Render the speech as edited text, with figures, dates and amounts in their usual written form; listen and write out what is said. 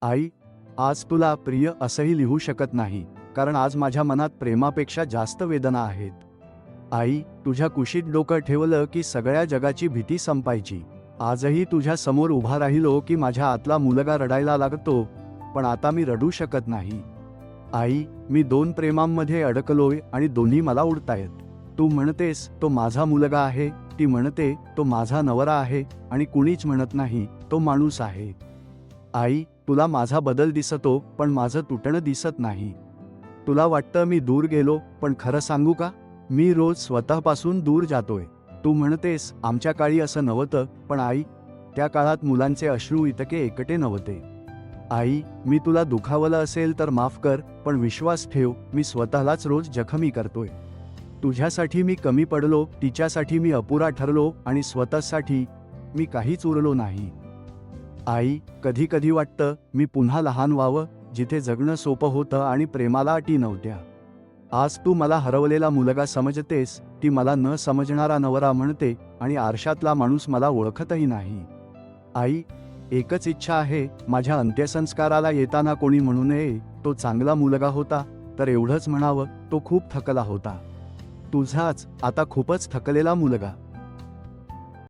आई, आज तुला प्रिय असंही लिहू शकत नाही, कारण आज माझ्या मनात प्रेमापेक्षा जास्त वेदना आहेत. आई, तुझ्या कुशीत डोकं ठेवलं की सगळ्या जगाची भीती संपायची. आजही तुझ्या समोर उभा राहिलो की माझ्या आतला मुलगा रडायला लागतो, पण आता मी रडू शकत नाही. आई, मी 2 प्रेमांमध्ये अडकलोय आणि दोन्ही मला उडतायत. तू म्हणतेस तो माझा मुलगा आहे, ती म्हणते तो माझा नवरा आहे, आणि कुणीच म्हणत नाही तो माणूस आहे. आई, तुला माझा बदल दिसतो, पण माझं तुटणं दिसत नाही. तुला वाटतं मी दूर गेलो, पण खरं सांगू का, मी रोज स्वतःपासून दूर जातोय. तू म्हणतेस आमच्या काळी असं नव्हतं, पण आई, त्या काळात मुलांचे अश्रू इतके एकटे नव्हते. आई, मी तुला दुखावलं असेल तर माफ कर, पण विश्वास ठेव, मी स्वतःलाच रोज जखमी करतोय. तुझ्यासाठी मी कमी पडलो, तिच्यासाठी मी अपुरा ठरलो, आणि स्वतःसाठी मी काहीच उरलो नाही. आई, कधी कधी वाटतं मी पुन्हा लहान व्हावं, जिथे जगणं सोपं होतं आणि प्रेमाला अटी नव्हत्या. आज तू मला हरवलेला मुलगा समजतेस, ती मला न समजणारा नवरा म्हणते, आणि आरशातला माणूस मला ओळखतही नाही. आई, एकच इच्छा आहे, माझ्या अंत्यसंस्काराला येताना कोणी म्हणू नये तो चांगला मुलगा होता, तर एवढंच म्हणावं तो खूप थकला होता. तुझाच आता खूपच थकलेला मुलगा.